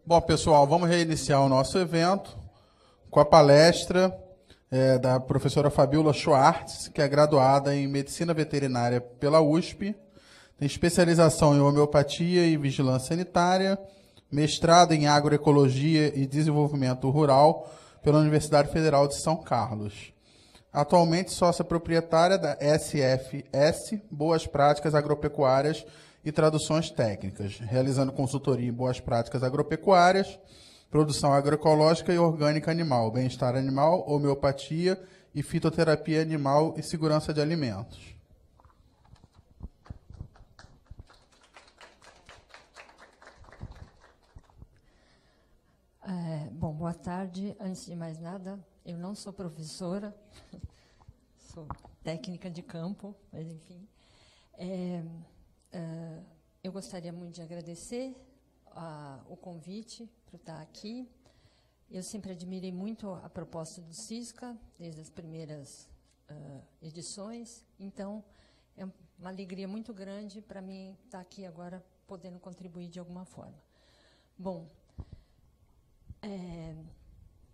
Bom, pessoal, vamos reiniciar o nosso evento com a palestra da professora Fabiola Schwartz, que é graduada em Medicina Veterinária pela USP, tem especialização em Homeopatia e Vigilância Sanitária, mestrado em Agroecologia e Desenvolvimento Rural pela Universidade Federal de São Carlos. Atualmente sócia proprietária da SFS, Boas Práticas Agropecuárias e Traduções Técnicas, realizando consultoria em boas práticas agropecuárias, produção agroecológica e orgânica animal, bem-estar animal, homeopatia e fitoterapia animal e segurança de alimentos. Bom, boa tarde. Antes de mais nada, eu não sou professora, sou técnica de campo, mas enfim. Eu gostaria muito de agradecer o convite para estar aqui. Eu sempre admirei muito a proposta do CISCA, desde as primeiras edições. Então, é uma alegria muito grande para mim estar aqui agora, podendo contribuir de alguma forma. Bom,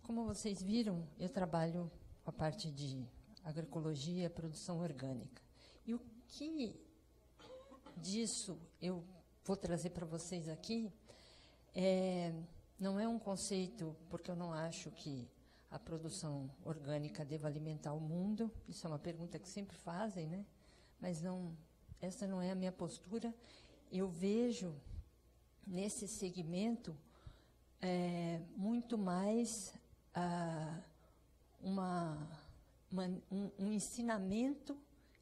como vocês viram, eu trabalho com a parte de agroecologia e produção orgânica. E o que disso eu vou trazer para vocês aqui não é um conceito, porque eu não acho que a produção orgânica deva alimentar o mundo. Isso é uma pergunta que sempre fazem, né? Mas não, essa não é a minha postura. Eu vejo nesse segmento muito mais um ensinamento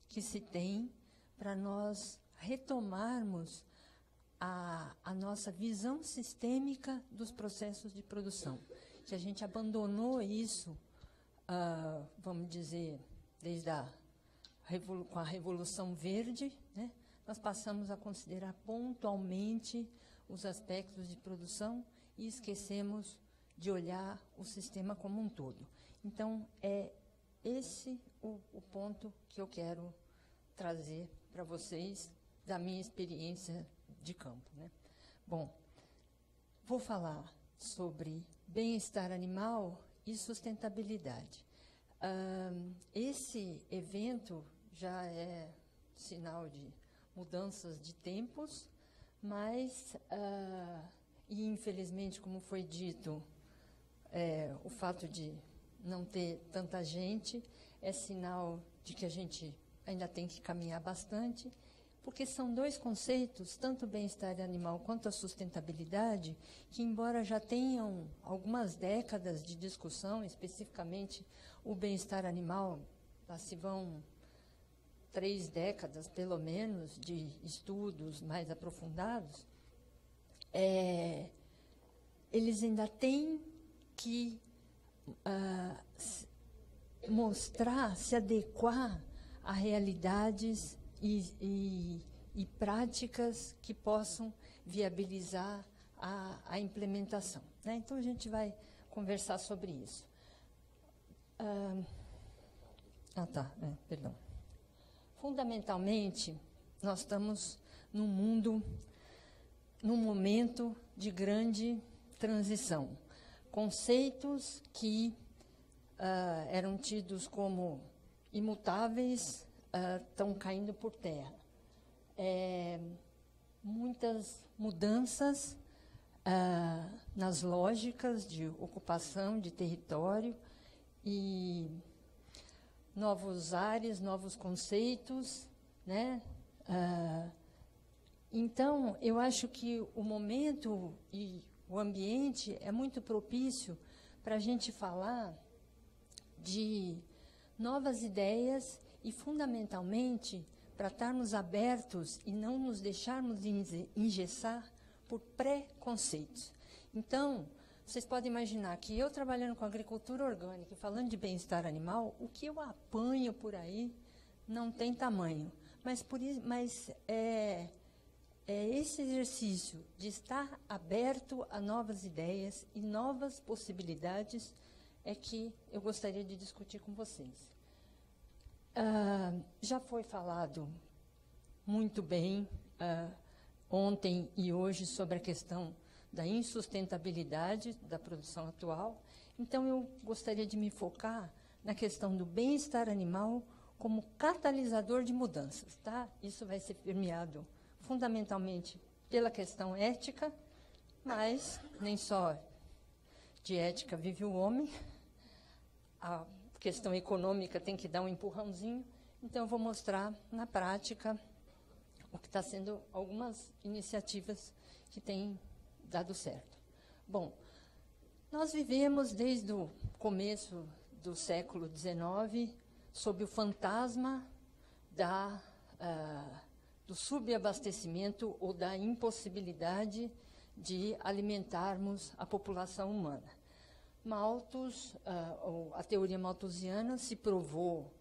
que se tem para nós retomarmos a nossa visão sistêmica dos processos de produção. Que a gente abandonou isso, vamos dizer, desde com a Revolução Verde, né? Nós passamos a considerar pontualmente os aspectos de produção e esquecemos de olhar o sistema como um todo. Então, é esse o ponto que eu quero trazer para vocês da minha experiência de campo, né? Bom, vou falar sobre bem-estar animal e sustentabilidade. Esse evento já é sinal de mudanças de tempos, mas, e infelizmente, como foi dito, o fato de não ter tanta gente é sinal de que a gente ainda tem que caminhar bastante, porque são dois conceitos, tanto o bem-estar animal quanto a sustentabilidade, que, embora já tenham algumas décadas de discussão, especificamente o bem-estar animal, lá se vão 3 décadas, pelo menos, de estudos mais aprofundados, eles ainda têm que mostrar, se adequar a realidades e práticas que possam viabilizar a implementação, né? Então, a gente vai conversar sobre isso. Perdão. Fundamentalmente, nós estamos num momento de grande transição. Conceitos que eram tidos como imutáveis estão caindo por terra. Muitas mudanças nas lógicas de ocupação de território e novos ares, novos conceitos, né? Então, eu acho que o momento e o ambiente é muito propício para a gente falar de novas ideias e, fundamentalmente, para estarmos abertos e não nos deixarmos engessar por preconceitos. Então, vocês podem imaginar que eu, trabalhando com agricultura orgânica e falando de bem-estar animal, o que eu apanho por aí não tem tamanho. Mas esse exercício de estar aberto a novas ideias e novas possibilidades é que eu gostaria de discutir com vocês. Já foi falado muito bem ontem e hoje sobre a questão da insustentabilidade da produção atual. Então, eu gostaria de me focar na questão do bem-estar animal como catalisador de mudanças. Tá? Isso vai ser permeado fundamentalmente pela questão ética, mas nem só de ética vive o homem, a questão econômica tem que dar um empurrãozinho. Então, eu vou mostrar na prática o que está sendo algumas iniciativas que têm dado certo. Bom, nós vivemos desde o começo do século XIX sob o fantasma do subabastecimento ou da impossibilidade de alimentarmos a população humana. Malthus, a teoria malthusiana se provou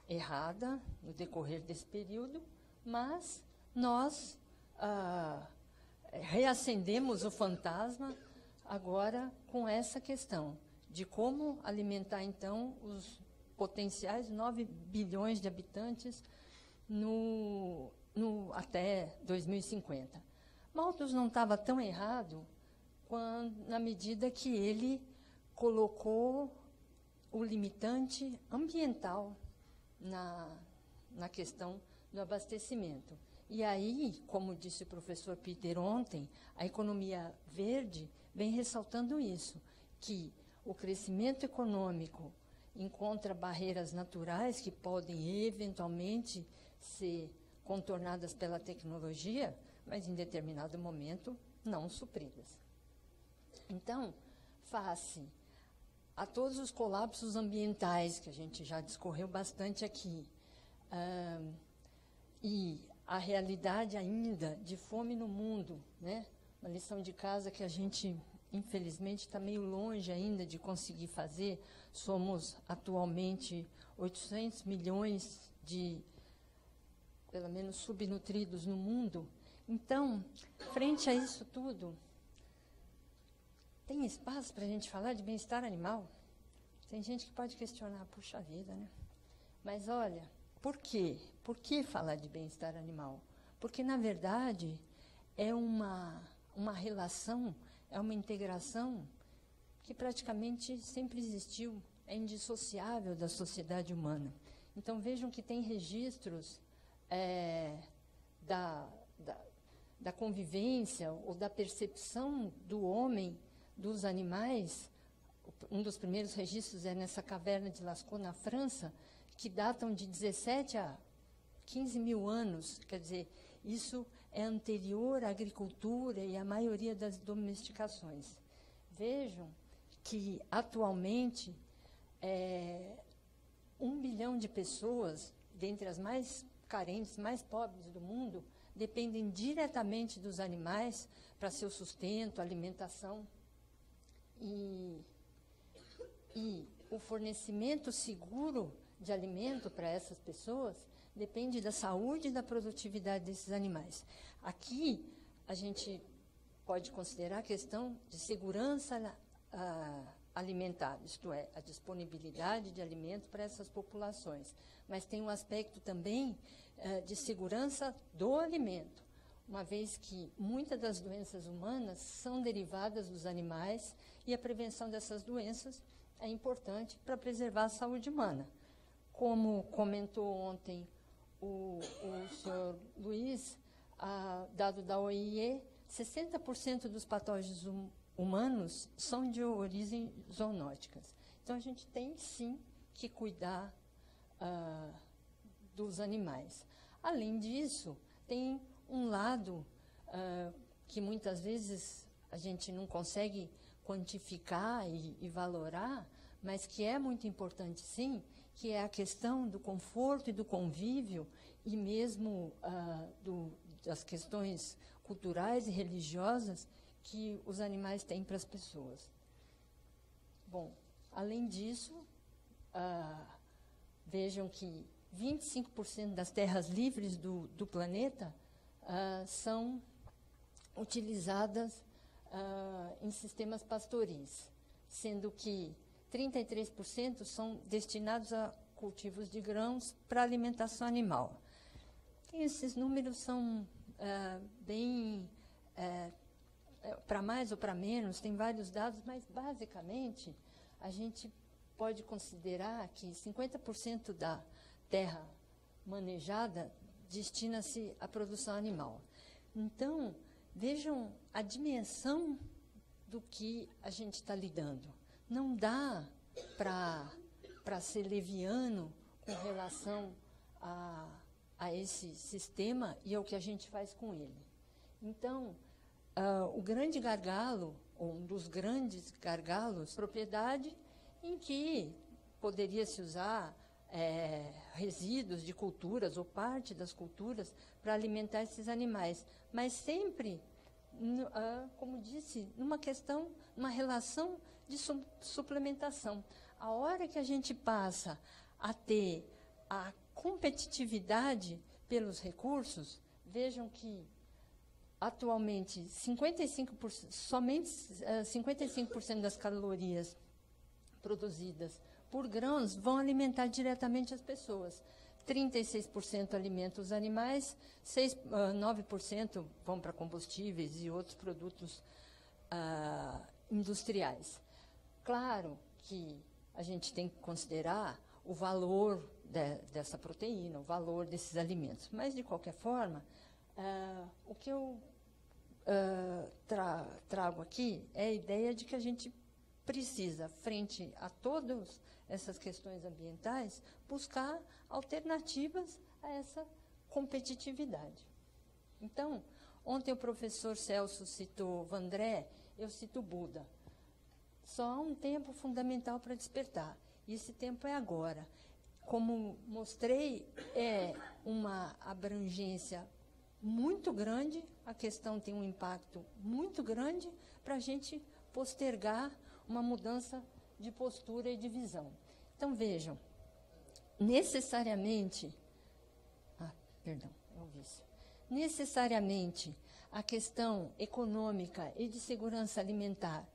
errada no decorrer desse período, mas nós reacendemos o fantasma agora com essa questão de como alimentar, então, os potenciais 9 bilhões de habitantes até 2050. Malthus não estava tão errado na medida que ele colocou o limitante ambiental na questão do abastecimento. E aí, como disse o professor Peter ontem, a economia verde vem ressaltando isso, que o crescimento econômico encontra barreiras naturais que podem eventualmente ser contornadas pela tecnologia, mas em determinado momento não supridas. Então, face a todos os colapsos ambientais que a gente já discorreu bastante aqui, e a realidade ainda de fome no mundo, né? Uma lição de casa que a gente, infelizmente, está meio longe ainda de conseguir fazer. Somos, atualmente, 800 milhões de, pelo menos, subnutridos no mundo. Então, frente a isso tudo, tem espaço para a gente falar de bem-estar animal? Tem gente que pode questionar, puxa vida, né? Mas, olha, por quê? Por que falar de bem-estar animal? Porque, na verdade, é uma relação, é uma integração que praticamente sempre existiu, é indissociável da sociedade humana. Então, vejam que tem registros da convivência ou da percepção do homem dos animais. Um dos primeiros registros é nessa caverna de Lascaux, na França, que datam de 17 a 15 mil anos. Quer dizer, isso é anterior à agricultura e à maioria das domesticações. Vejam que, atualmente, 1 bilhão de pessoas, dentre as mais carentes, mais pobres do mundo, dependem diretamente dos animais para seu sustento, alimentação. E o fornecimento seguro de alimento para essas pessoas depende da saúde e da produtividade desses animais. Aqui, a gente pode considerar a questão de segurança alimentar, isto é, a disponibilidade de alimento para essas populações. Mas tem um aspecto também de segurança do alimento, uma vez que muitas das doenças humanas são derivadas dos animais e a prevenção dessas doenças é importante para preservar a saúde humana. Como comentou ontem o senhor Luiz, dado da OIE, 60% dos patógenos humanos são de origem zoonóticas. Então, a gente tem, sim, que cuidar dos animais. Além disso, tem um lado que muitas vezes a gente não consegue quantificar e valorar, mas que é muito importante, sim, que é a questão do conforto e do convívio, e mesmo das questões culturais e religiosas que os animais têm para as pessoas. Bom, além disso, vejam que 25% das terras livres do planeta são utilizadas em sistemas pastoris, sendo que 33% são destinados a cultivos de grãos para alimentação animal. E esses números são bem para mais ou para menos, tem vários dados, mas, basicamente, a gente pode considerar que 50% da terra manejada destina-se à produção animal. Então, vejam a dimensão do que a gente está lidando. Não dá para ser leviano com relação a esse sistema e ao que a gente faz com ele. Então, o grande gargalo, ou um dos grandes gargalos, propriedade em que poderia se usar resíduos de culturas ou parte das culturas para alimentar esses animais, mas sempre, como disse, numa relação de suplementação. A hora que a gente passa a ter a competitividade pelos recursos, vejam que atualmente somente 55% das calorias produzidas por grãos vão alimentar diretamente as pessoas. 36% alimentam os animais, 9% vão para combustíveis e outros produtos industriais. Claro que a gente tem que considerar o valor dessa proteína, o valor desses alimentos. Mas, de qualquer forma, o que eu trago aqui é a ideia de que a gente precisa, frente a todas essas questões ambientais, buscar alternativas a essa competitividade. Então, ontem o professor Celso citou Vandré, eu cito Buda. Só há um tempo fundamental para despertar, e esse tempo é agora. Como mostrei, é uma abrangência muito grande, a questão tem um impacto muito grande para a gente postergar uma mudança de postura e de visão. Então, vejam, necessariamente a questão econômica e de segurança alimentar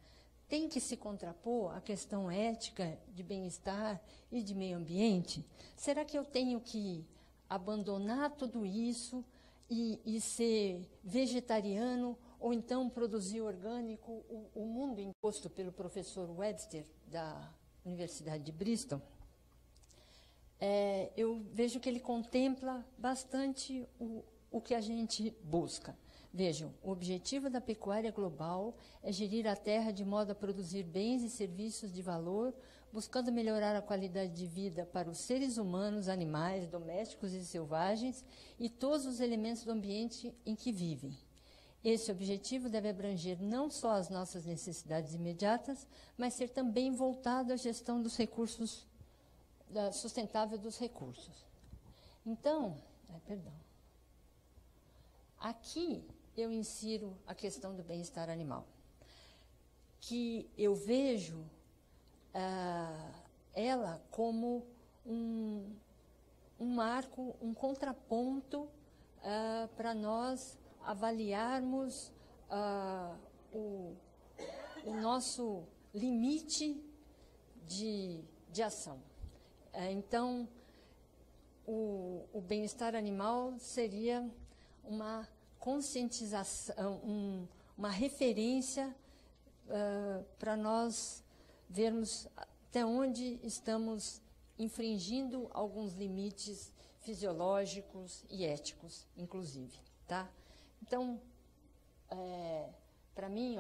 tem que se contrapor à questão ética de bem-estar e de meio ambiente? Será que eu tenho que abandonar tudo isso e ser vegetariano, ou então produzir orgânico? O mundo imposto pelo professor Webster, da Universidade de Bristol, eu vejo que ele contempla bastante o que a gente busca. Vejam, o objetivo da pecuária global é gerir a terra de modo a produzir bens e serviços de valor, buscando melhorar a qualidade de vida para os seres humanos, animais, domésticos e selvagens e todos os elementos do ambiente em que vivem. Esse objetivo deve abranger não só as nossas necessidades imediatas, mas ser também voltado à gestão dos recursos, sustentável dos recursos. Então, aqui eu insiro a questão do bem-estar animal, que eu vejo ela como um marco, um contraponto para nós avaliarmos o nosso limite de ação. Então, o bem-estar animal seria uma conscientização, uma referência para nós vermos até onde estamos infringindo alguns limites fisiológicos e éticos, inclusive. Tá? Então, para mim,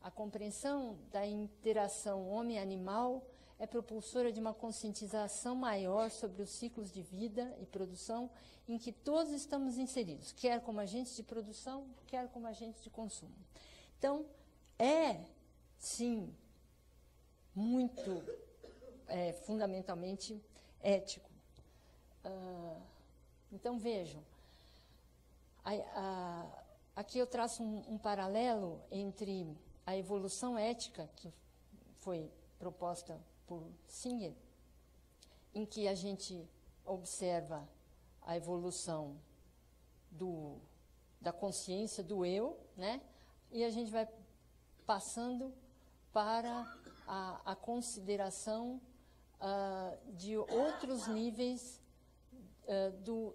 a compreensão da interação homem-animal é propulsora de uma conscientização maior sobre os ciclos de vida e produção em que todos estamos inseridos, quer como agentes de produção, quer como agentes de consumo. Então, sim, muito fundamentalmente ético. Então, vejam, aqui eu traço um paralelo entre a evolução ética, que foi proposta por Singer, em que a gente observa a evolução da consciência do eu, né? E a gente vai passando para a consideração de outros níveis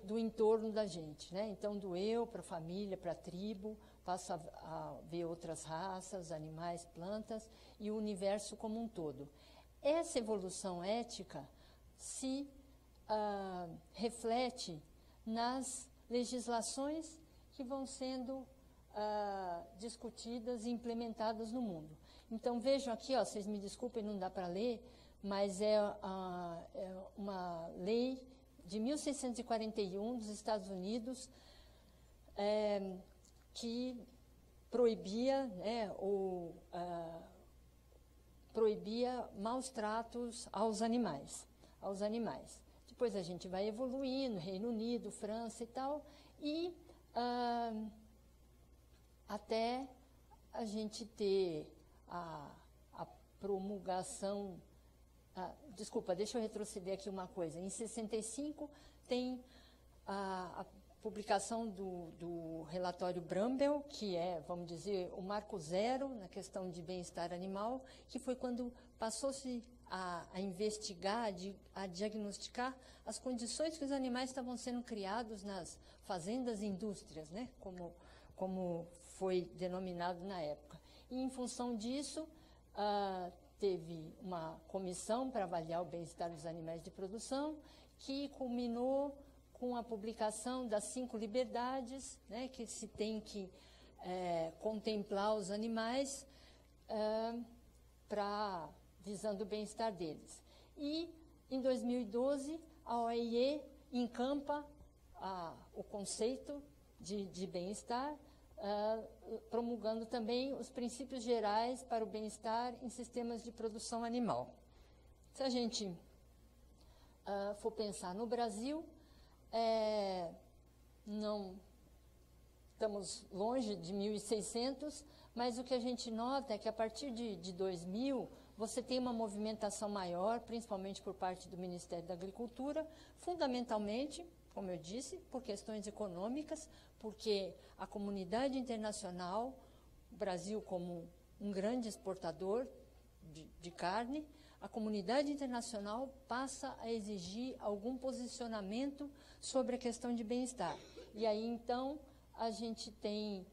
do entorno da gente, né? Então, do eu para a família, para a tribo, passa a ver outras raças, animais, plantas e o universo como um todo. Essa evolução ética se reflete nas legislações que vão sendo discutidas e implementadas no mundo. Então, vejam aqui, ó, vocês me desculpem, não dá para ler, mas é uma lei de 1641 dos Estados Unidos que proibia, né, proibia maus tratos aos animais. Depois a gente vai evoluindo, Reino Unido, França e tal, e até a gente ter a promulgação. Desculpa, deixa eu retroceder aqui uma coisa. Em 65 tem a publicação do relatório Brambell, que é, vamos dizer, o marco zero na questão de bem-estar animal, que foi quando passou-se a investigar, a diagnosticar as condições que os animais estavam sendo criados nas fazendas e indústrias, né, como foi denominado na época. E, em função disso, teve uma comissão para avaliar o bem-estar dos animais de produção, que culminou com a publicação das 5 liberdades, né, que se tem que contemplar os animais visando o bem-estar deles. E, em 2012, a OIE encampa o conceito de bem-estar, promulgando também os princípios gerais para o bem-estar em sistemas de produção animal. Se a gente for pensar no Brasil, não estamos longe de 1.600, mas o que a gente nota é que a partir de 2000 você tem uma movimentação maior, principalmente por parte do Ministério da Agricultura, fundamentalmente, como eu disse, por questões econômicas, porque a comunidade internacional, o Brasil como um grande exportador de carne, a comunidade internacional passa a exigir algum posicionamento sobre a questão de bem-estar. E aí, então, a gente tem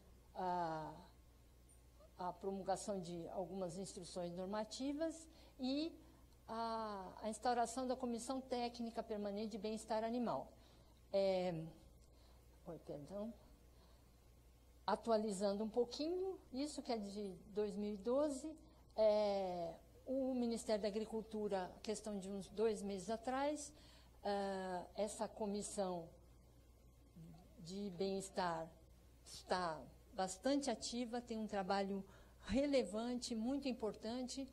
a promulgação de algumas instruções normativas e a instauração da Comissão Técnica Permanente de Bem-Estar Animal. Atualizando um pouquinho, isso que é de 2012, o Ministério da Agricultura, questão de uns 2 meses atrás, essa comissão de bem-estar está bastante ativa, tem um trabalho relevante, muito importante,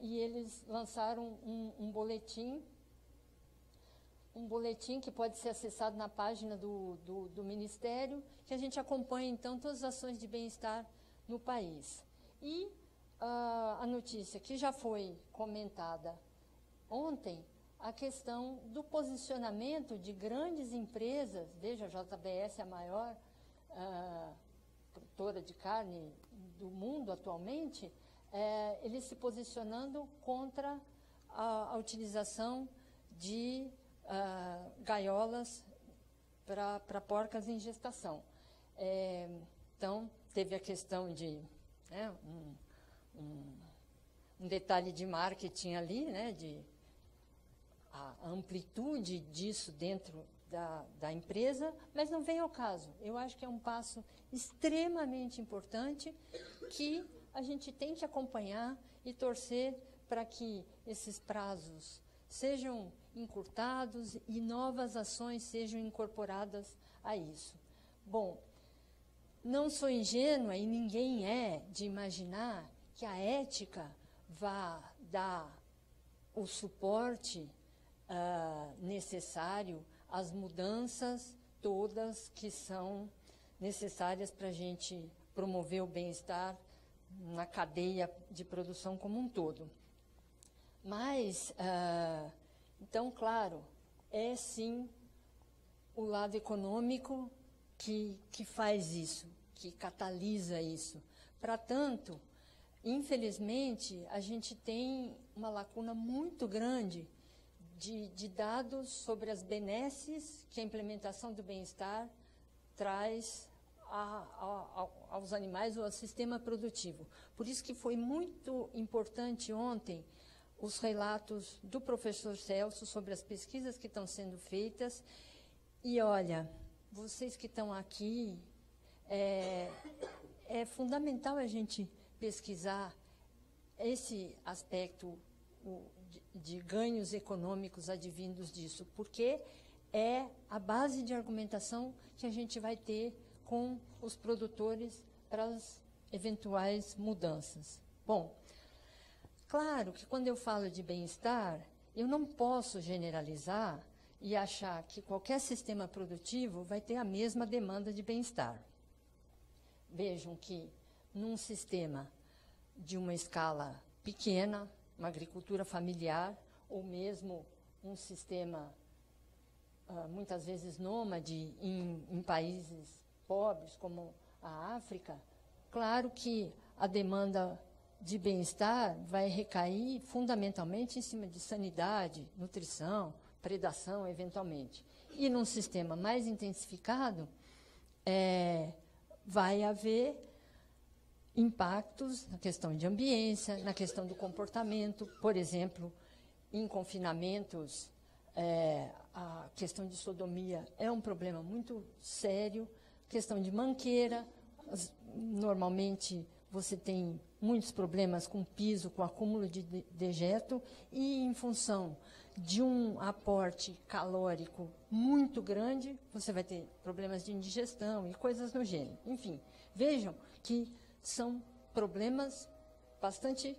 e eles lançaram um boletim que pode ser acessado na página do Ministério, que a gente acompanha, então, todas as ações de bem-estar no país. E a notícia que já foi comentada ontem, a questão do posicionamento de grandes empresas, veja, a JBS é a maior produtora de carne do mundo atualmente, eles se posicionando contra a utilização de gaiolas para porcas em gestação. Então, teve a questão de um detalhe de marketing ali, né, a amplitude disso dentro da empresa, mas não vem ao caso. Eu acho que é um passo extremamente importante que a gente tem que acompanhar e torcer para que esses prazos sejam encurtados e novas ações sejam incorporadas a isso. Bom, não sou ingênua e ninguém é de imaginar que a ética vá dar o suporte necessário às mudanças todas que são necessárias para a gente promover o bem-estar na cadeia de produção como um todo. Mas, então, claro, é sim o lado econômico que faz isso, que catalisa isso. Para tanto, infelizmente, a gente tem uma lacuna muito grande de dados sobre as benesses que a implementação do bem-estar traz aos animais ou ao sistema produtivo. Por isso que foi muito importante ontem os relatos do professor Celso sobre as pesquisas que estão sendo feitas. E, olha, vocês que estão aqui, é fundamental a gente pesquisar esse aspecto de ganhos econômicos advindos disso, porque é a base de argumentação que a gente vai ter com os produtores para as eventuais mudanças. Bom, claro que quando eu falo de bem-estar, eu não posso generalizar e achar que qualquer sistema produtivo vai ter a mesma demanda de bem-estar. Vejam que num sistema de uma escala pequena, uma agricultura familiar, ou mesmo um sistema muitas vezes nômade em países pobres como a África, claro que a demanda de bem-estar vai recair fundamentalmente em cima de sanidade, nutrição, predação, eventualmente. E num sistema mais intensificado, vai haver impactos na questão de ambiência, na questão do comportamento. Por exemplo, em confinamentos, a questão de sodomia é um problema muito sério. Questão de manqueira, normalmente você tem muitos problemas com piso, com acúmulo de dejeto, e em função de um aporte calórico muito grande, você vai ter problemas de indigestão e coisas do gênero. Enfim, vejam que são problemas bastante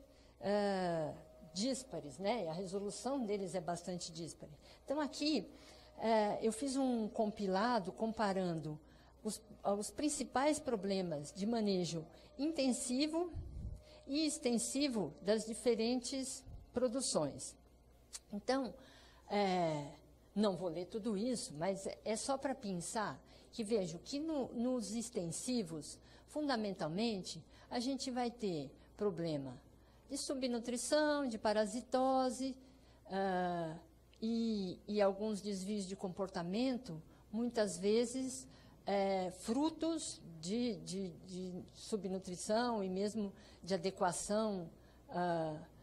díspares, né? A resolução deles é bastante díspare. Então, aqui, eu fiz um compilado comparando os principais problemas de manejo intensivo e extensivo das diferentes produções. Então, não vou ler tudo isso, mas é só para pensar que, vejo que nos extensivos, fundamentalmente, a gente vai ter problema de subnutrição, de parasitose e alguns desvios de comportamento, muitas vezes frutos de subnutrição e mesmo de adequação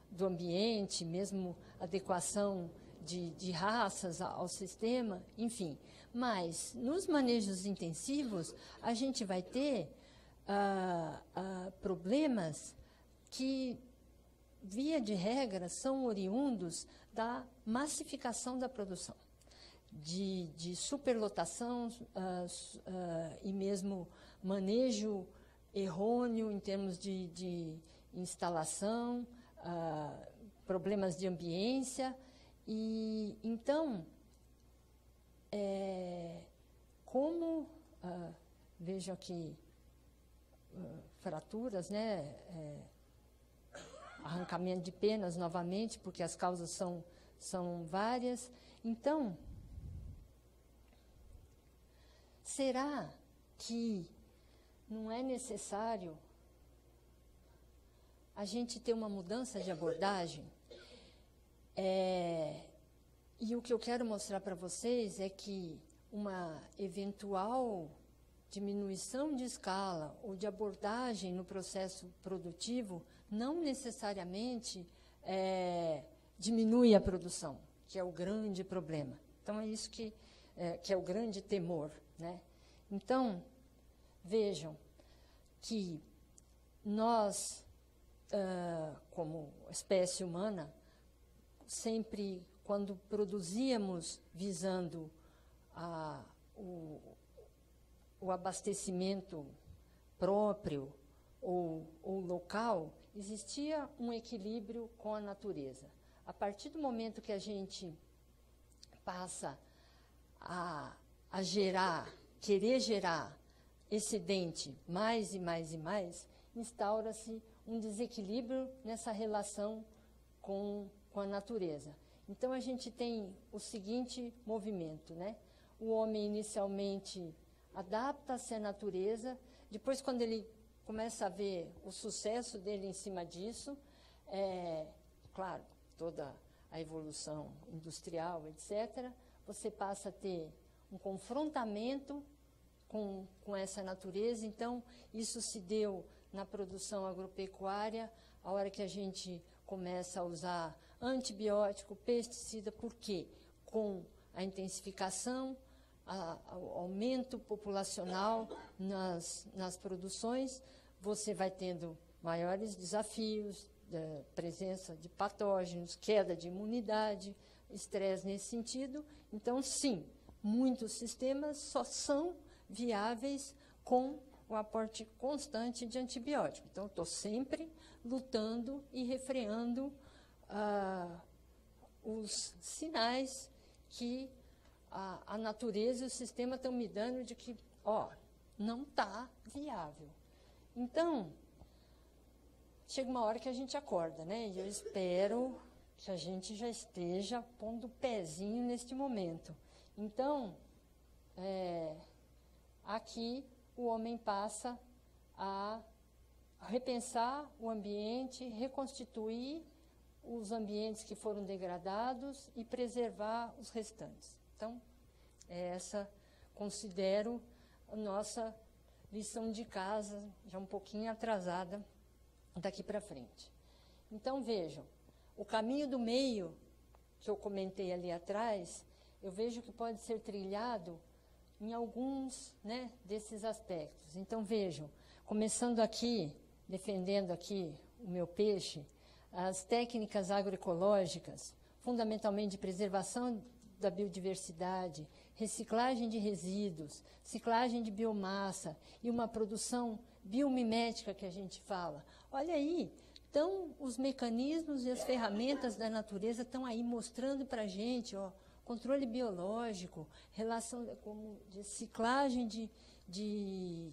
do ambiente, mesmo adequação de raças ao sistema, enfim. Mas, nos manejos intensivos, a gente vai ter problemas que, via de regra, são oriundos da massificação da produção, de superlotação e mesmo manejo errôneo em termos de instalação, problemas de ambiência. E, então, vejo aqui fraturas, né? Arrancamento de penas novamente, porque as causas são várias. Então, será que não é necessário a gente ter uma mudança de abordagem? E o que eu quero mostrar para vocês é que uma eventual diminuição de escala ou de abordagem no processo produtivo não necessariamente diminui a produção, que é o grande problema. Então, é isso que é o grande temor, né? Então, vejam que nós, como espécie humana, sempre, quando produzíamos visando o abastecimento próprio ou local, existia um equilíbrio com a natureza. A partir do momento que a gente passa a querer gerar excedente mais e mais e mais, instaura-se um desequilíbrio nessa relação com a natureza. Então, a gente tem o seguinte movimento, né? O homem, inicialmente, adapta-se à natureza, depois, quando ele começa a ver o sucesso dele em cima disso, claro, toda a evolução industrial, etc., você passa a ter um confrontamento com essa natureza. Então, isso se deu na produção agropecuária, a hora que a gente começa a usar antibiótico, pesticida, por quê? Com a intensificação, o aumento populacional nas produções, você vai tendo maiores desafios, presença de patógenos, queda de imunidade, estresse nesse sentido. Então, sim, muitos sistemas só são viáveis com o aporte constante de antibiótico. Então, estou sempre lutando e refreando os sinais que a natureza e o sistema estão me dando de que, não está viável. Então, chega uma hora que a gente acorda, né? E eu espero que a gente já esteja pondo o pezinho neste momento. Então, aqui o homem passa a repensar o ambiente, reconstituir os ambientes que foram degradados e preservar os restantes. Então, essa considero a nossa lição de casa, já um pouquinho atrasada daqui para frente. Então, vejam, o caminho do meio, que eu comentei ali atrás, eu vejo que pode ser trilhado em alguns, né, desses aspectos. Então, vejam, começando aqui, defendendo aqui o meu peixe, as técnicas agroecológicas, fundamentalmente de preservação da biodiversidade, reciclagem de resíduos, ciclagem de biomassa e uma produção biomimética que a gente fala. Olha aí, então os mecanismos e as ferramentas da natureza estão aí mostrando para a gente, controle biológico, relação de ciclagem de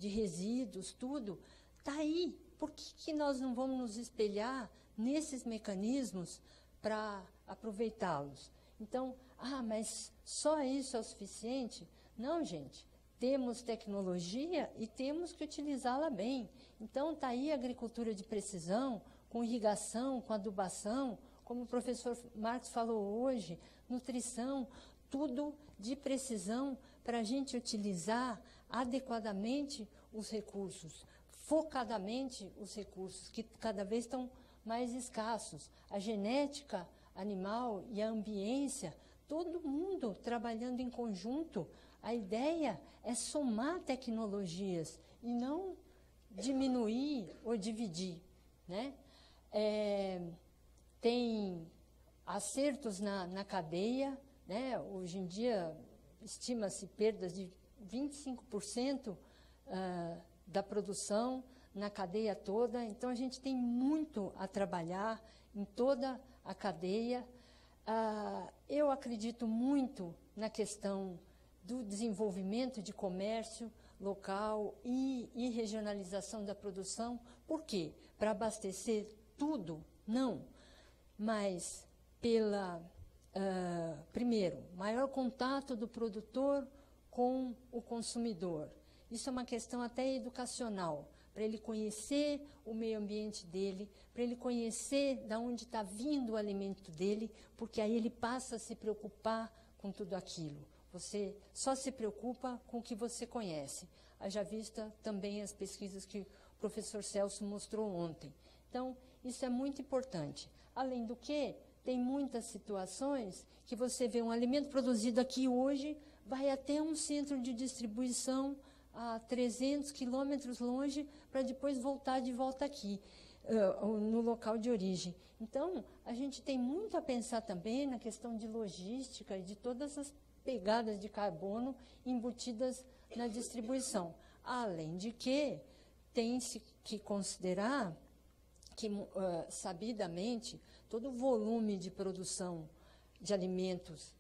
resíduos, tudo, está aí. Por que nós não vamos nos espelhar nesses mecanismos para aproveitá-los? Então, mas só isso é o suficiente? Não, gente. Temos tecnologia e temos que utilizá-la bem. Então, está aí a agricultura de precisão, com irrigação, com adubação, como o professor Marcos falou hoje, nutrição, tudo de precisão para a gente utilizar adequadamente os recursos, focadamente os recursos, que cada vez estão mais escassos. A genética animal e a ambiência, todo mundo trabalhando em conjunto. A ideia é somar tecnologias e não diminuir ou dividir, né? Tem acertos na cadeia, né? Hoje em dia, estima-se perdas de 25% da produção na cadeia toda. Então, a gente tem muito a trabalhar em toda a cadeia. Eu acredito muito na questão do desenvolvimento de comércio local e regionalização da produção. Por quê? Para abastecer tudo? Não. Mas primeiro, maior contato do produtor com o consumidor. Isso é uma questão até educacional, para ele conhecer o meio ambiente dele, para ele conhecer de onde está vindo o alimento dele, porque aí ele passa a se preocupar com tudo aquilo. Você só se preocupa com o que você conhece. Haja vista também as pesquisas que o professor Celso mostrou ontem. Então, isso é muito importante. Além do que, tem muitas situações que você vê um alimento produzido aqui hoje, vai até um centro de distribuição a 300 quilômetros longe, para depois voltar de volta aqui, no local de origem. Então, a gente tem muito a pensar também na questão de logística e de todas as pegadas de carbono embutidas na distribuição. Além de que, tem-se que considerar que, sabidamente, todo o volume de produção de alimentos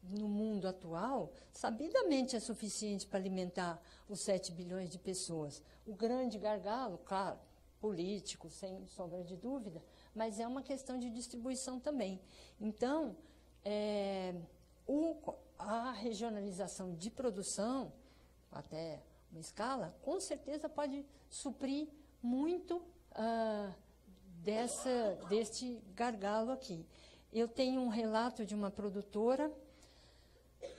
no mundo atual, sabidamente é suficiente para alimentar os 7 bilhões de pessoas. O grande gargalo, claro, político, sem sombra de dúvida, mas é uma questão de distribuição também. Então, a regionalização de produção, até uma escala, com certeza pode suprir muito deste gargalo aqui. Eu tenho um relato de uma produtora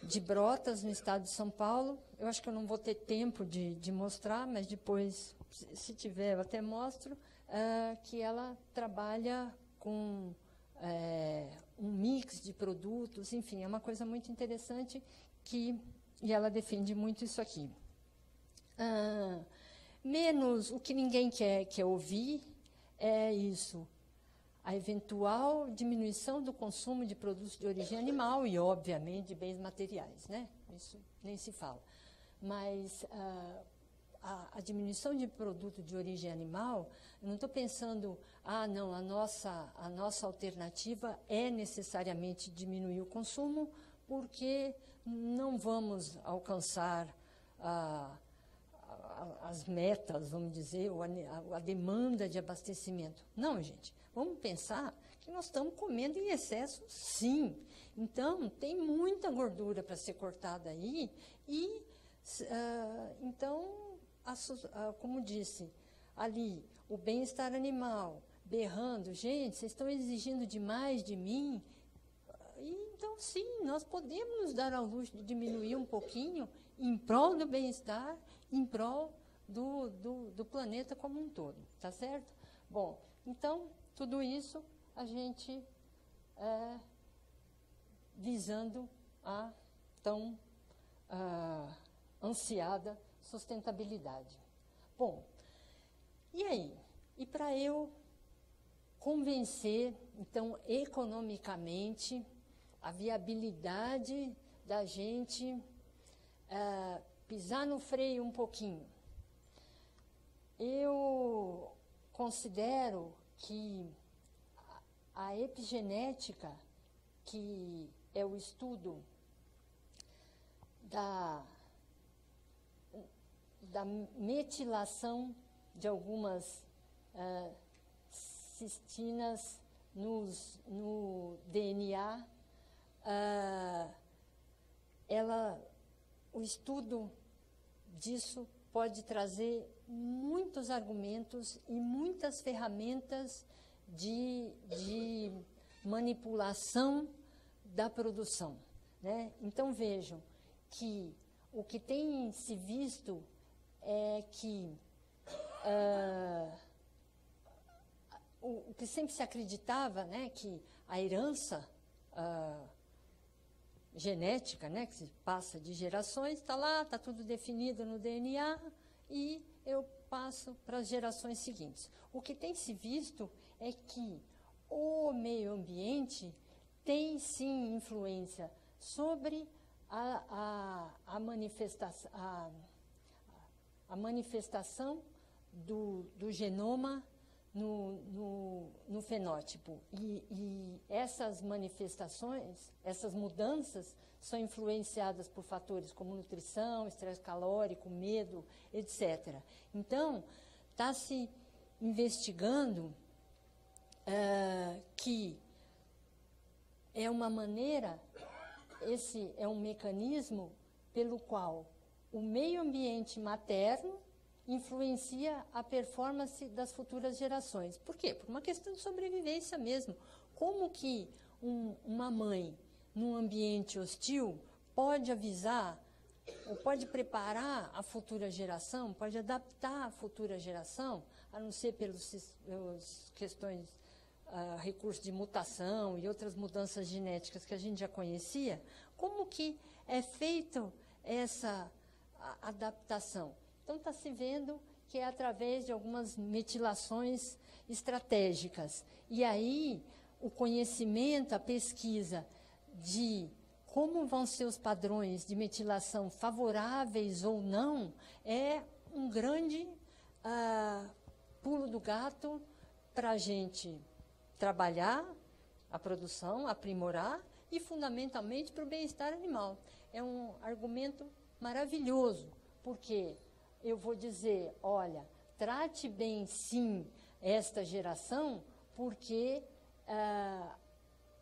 de Brotas, no estado de São Paulo. Eu acho que eu não vou ter tempo de mostrar, mas depois, se tiver, eu até mostro, que ela trabalha com um mix de produtos, enfim, é uma coisa muito interessante e ela defende muito isso aqui. Menos o que ninguém quer ouvir é isso, a eventual diminuição do consumo de produtos de origem animal e, obviamente, de bens materiais, né? Isso nem se fala. Mas a diminuição de produto de origem animal, eu não estou pensando, não, a nossa alternativa é necessariamente diminuir o consumo, porque não vamos alcançar as metas, vamos dizer, ou a demanda de abastecimento. Não, gente, vamos pensar que nós estamos comendo em excesso, sim. Então, tem muita gordura para ser cortada aí e, então, como disse, ali, o bem-estar animal, berrando, gente, vocês estão exigindo demais de mim. Então, sim, nós podemos nos dar ao luxo de diminuir um pouquinho em prol do bem-estar, em prol do planeta como um todo, tá certo? Bom, então, tudo isso a gente visando a tão ansiada sustentabilidade. Bom, e aí? E para eu convencer, então, economicamente, a viabilidade da gente pisar no freio um pouquinho. Eu considero que a epigenética, que é o estudo da metilação de algumas cistinas no DNA, o estudo disso pode trazer muitos argumentos e muitas ferramentas de manipulação da produção, né? Então, vejam que o que tem se visto é que o que sempre se acreditava, né, que a herança genética, né, que se passa de gerações, está lá, está tudo definido no DNA e eu passo para as gerações seguintes. O que tem se visto é que o meio ambiente tem, sim, influência sobre a manifestação do genoma no fenótipo. E essas manifestações, essas mudanças, são influenciadas por fatores como nutrição, estresse calórico, medo, etc. Então, está se investigando que é uma maneira, esse é um mecanismo pelo qual o meio ambiente materno influencia a performance das futuras gerações. Por quê? Por uma questão de sobrevivência mesmo. Como que uma mãe, num ambiente hostil, pode avisar, ou pode preparar a futura geração, pode adaptar a futura geração, a não ser pelas questões, recursos de mutação e outras mudanças genéticas que a gente já conhecia? Como que é feita essa adaptação? Então, está se vendo que é através de algumas metilações estratégicas. E aí, o conhecimento, a pesquisa de como vão ser os padrões de metilação favoráveis ou não, é um grande pulo do gato para a gente trabalhar a produção, aprimorar e, fundamentalmente, para o bem-estar animal. É um argumento maravilhoso, porque eu vou dizer, olha, trate bem, sim, esta geração, porque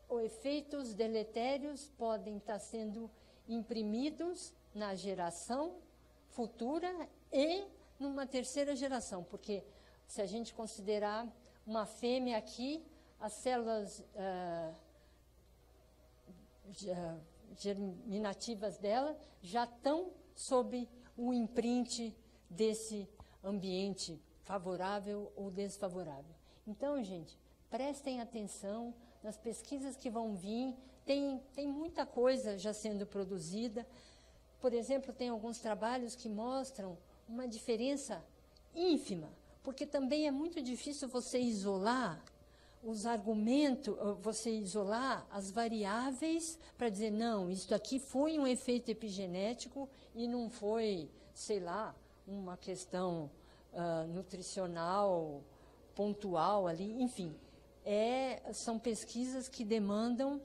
os efeitos deletérios podem estar sendo imprimidos na geração futura e numa terceira geração, porque se a gente considerar uma fêmea aqui, as células germinativas dela já estão sob o imprint desse ambiente favorável ou desfavorável. Então, gente, prestem atenção nas pesquisas que vão vir, tem muita coisa já sendo produzida. Por exemplo, tem alguns trabalhos que mostram uma diferença ínfima, porque também é muito difícil você isolar os argumentos, você isolar as variáveis para dizer, não, isso aqui foi um efeito epigenético e não foi, sei lá, uma questão nutricional pontual ali, enfim. São pesquisas que demandam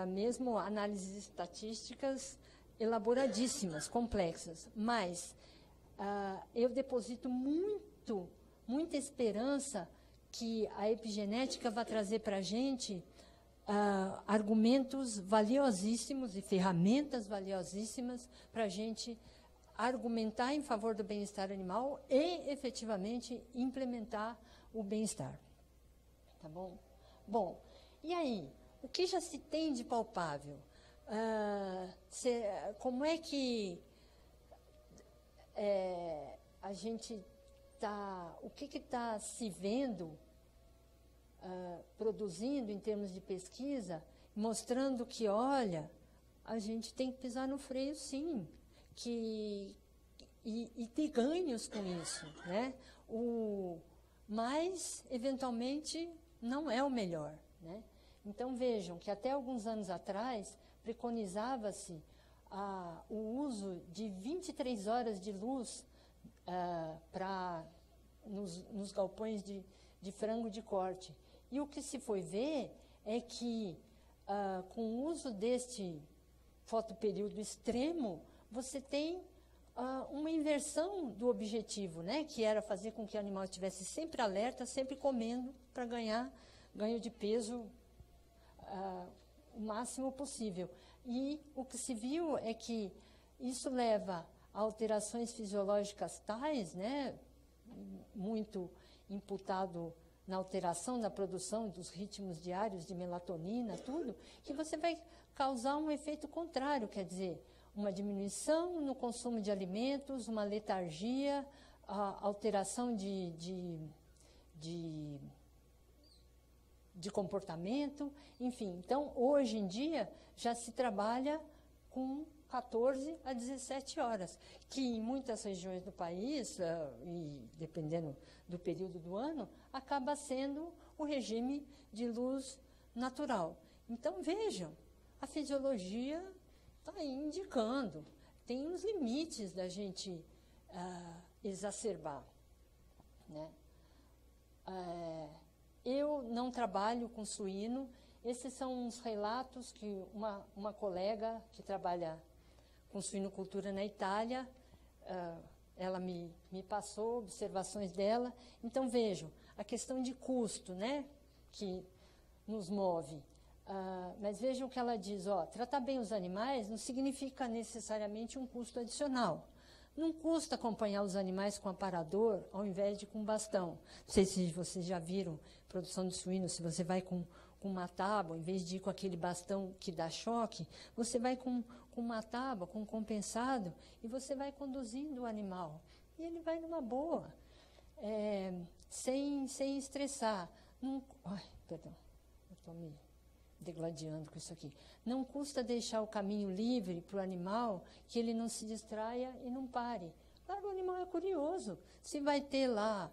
mesmo análises estatísticas elaboradíssimas, complexas, mas eu deposito muita esperança que a epigenética vai trazer para a gente argumentos valiosíssimos e ferramentas valiosíssimas para a gente argumentar em favor do bem-estar animal e, efetivamente, implementar o bem-estar. Tá bom? Bom, e aí? O que já se tem de palpável? Como é que a gente está... O que está se vendo, produzindo em termos de pesquisa, mostrando que, olha, a gente tem que pisar no freio, sim, e ter ganhos com isso, né? Mas, eventualmente, não é o melhor, né? Então, vejam que até alguns anos atrás, preconizava-se o uso de 23 horas de luz nos galpões de frango de corte. E o que se foi ver é que, com o uso deste fotoperíodo extremo, você tem uma inversão do objetivo, né? Que era fazer com que o animal estivesse sempre alerta, sempre comendo, para ganho de peso o máximo possível. E o que se viu é que isso leva a alterações fisiológicas tais, né, muito imputado na alteração da produção dos ritmos diários de melatonina, tudo, que você vai causar um efeito contrário, quer dizer, uma diminuição no consumo de alimentos, uma letargia, alteração de comportamento, enfim. Então, hoje em dia, já se trabalha com 14 a 17 horas, que em muitas regiões do país, e dependendo do período do ano, acaba sendo o regime de luz natural. Então, vejam, a fisiologia está indicando, tem uns limites da gente exacerbar, né? Eu não trabalho com suíno. Esses são uns relatos que uma colega que trabalha com suinocultura na Itália, ela me passou observações dela. Então, vejam, a questão de custo, né, que nos move. Mas vejam o que ela diz, tratar bem os animais não significa necessariamente um custo adicional. Não custa acompanhar os animais com aparador ao invés de com bastão. Não sei se vocês já viram produção de suíno, se você vai com uma tábua, em vez de ir com aquele bastão que dá choque, você vai com uma tábua, com um compensado, e você vai conduzindo o animal. E ele vai numa boa, sem estressar. Perdão, eu estou me degladiando com isso aqui. Não custa deixar o caminho livre para o animal, que ele não se distraia e não pare. Claro, o animal é curioso. Se vai ter lá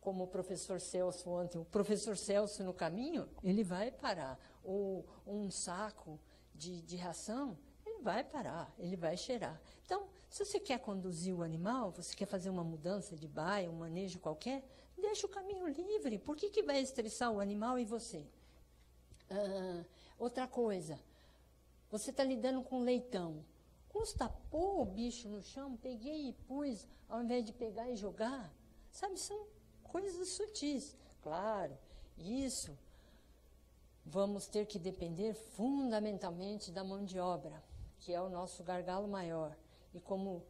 como o professor Celso ontem, o professor Celso no caminho, ele vai parar. Ou um saco de ração, ele vai parar, ele vai cheirar. Então, se você quer conduzir o animal, você quer fazer uma mudança de baia, um manejo qualquer, deixa o caminho livre. Por que vai estressar o animal e você? Outra coisa, você está lidando com leitão. Custa pôr o bicho no chão, peguei e pus, ao invés de pegar e jogar? Sabe, são coisas sutis. Claro, isso vamos ter que depender fundamentalmente da mão de obra, que é o nosso gargalo maior. E como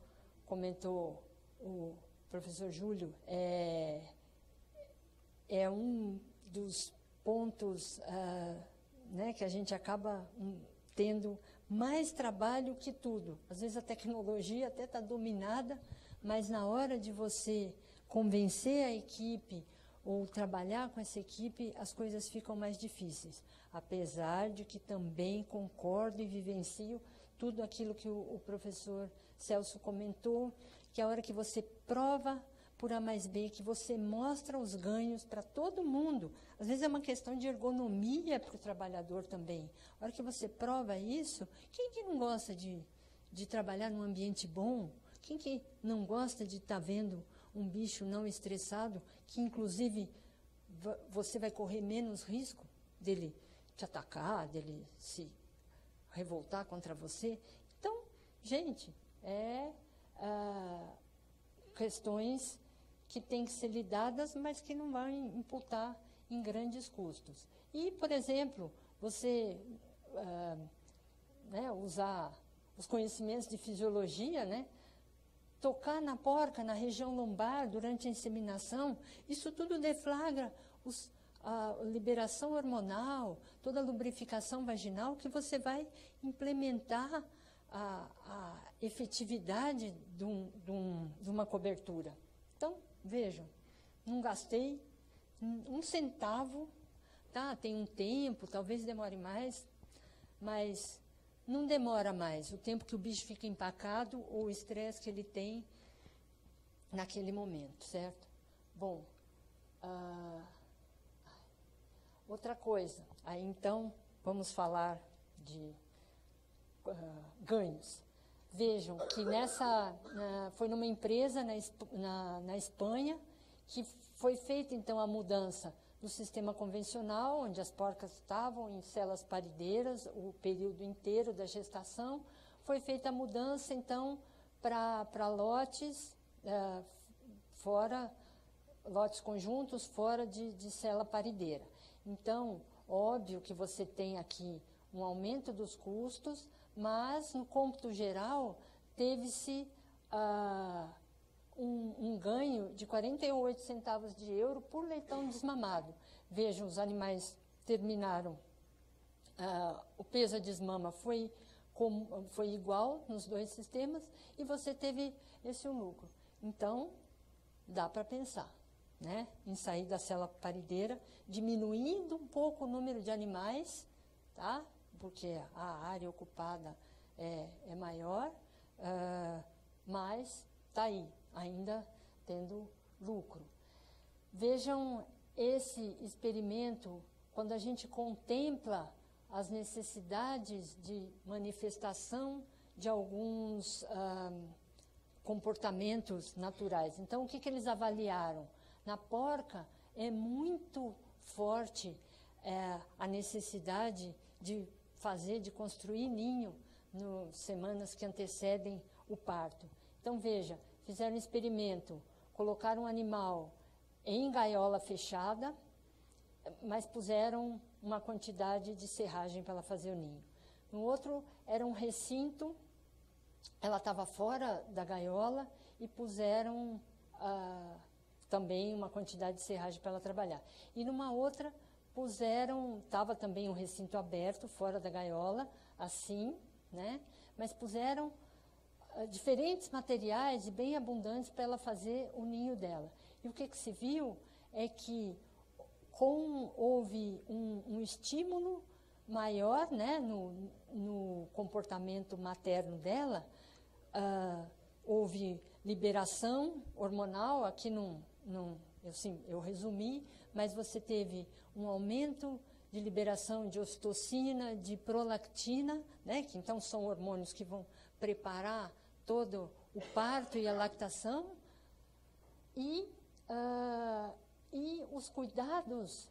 comentou o professor Júlio, é um dos pontos né, que a gente acaba tendo mais trabalho que tudo. Às vezes a tecnologia até está dominada, mas na hora de você convencer a equipe ou trabalhar com essa equipe, as coisas ficam mais difíceis. Apesar de que também concordo e vivencio tudo aquilo que o professor Celso comentou, que a hora que você prova por A mais B, que você mostra os ganhos para todo mundo, às vezes é uma questão de ergonomia para o trabalhador também. A hora que você prova isso, quem que não gosta de trabalhar num ambiente bom? Quem que não gosta de estar vendo um bicho não estressado, que inclusive você vai correr menos risco dele te atacar, dele se revoltar contra você? Então, gente, questões que têm que ser lidadas, mas que não vão imputar em grandes custos. E, por exemplo, você usar os conhecimentos de fisiologia, né? Tocar na porca, na região lombar, durante a inseminação, isso tudo deflagra a liberação hormonal, toda a lubrificação vaginal, que você vai implementar a efetividade de uma cobertura. Então, vejam, não gastei um centavo, tá? Tem um tempo, talvez demore mais, mas não demora mais o tempo que o bicho fica empacado ou o estresse que ele tem naquele momento, certo? Bom, outra coisa, aí então vamos falar de ganhos. Vejam que foi numa empresa na Espanha que foi feita então a mudança do sistema convencional, onde as porcas estavam em celas parideiras o período inteiro da gestação. Foi feita a mudança então para lotes lotes conjuntos fora de cela parideira. Então, óbvio que você tem aqui um aumento dos custos, mas no cômputo geral teve-se um ganho de 48 centavos de euro por leitão desmamado. Vejam, os animais terminaram, o peso a desmama foi igual nos dois sistemas e você teve esse lucro. Então, dá para pensar, né, em sair da cela parideira, diminuindo um pouco o número de animais, tá? Porque a área ocupada é maior, mas está aí, ainda tendo lucro. Vejam esse experimento, quando a gente contempla as necessidades de manifestação de alguns comportamentos naturais. Então, o que eles avaliaram? Na porca é muito forte a necessidade de construir ninho nas semanas que antecedem o parto. Então, veja, fizeram um experimento, colocaram um animal em gaiola fechada, mas puseram uma quantidade de serragem para ela fazer o ninho. No outro, era um recinto, ela estava fora da gaiola e puseram também uma quantidade de serragem para ela trabalhar. E numa outra, estava também um recinto aberto, fora da gaiola, assim, né? Mas puseram diferentes materiais e bem abundantes para ela fazer o ninho dela. E o que se viu é que houve um estímulo maior, né, no comportamento materno dela, houve liberação hormonal, aqui eu resumi, mas você teve um aumento de liberação de ocitocina, de prolactina, né, que então são hormônios que vão preparar todo o parto e a lactação, e os cuidados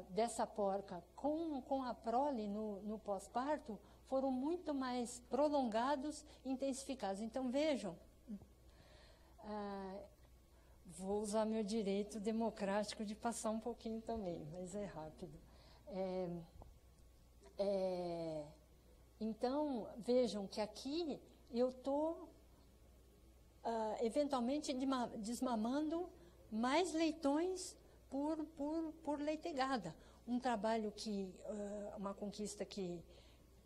dessa porca com a prole no pós-parto foram muito mais prolongados e intensificados. Então, vejam, vou usar meu direito democrático de passar um pouquinho também, mas é rápido. Então, vejam que aqui eu estou, eventualmente, desmamando mais leitões por leitegada. um trabalho uma conquista que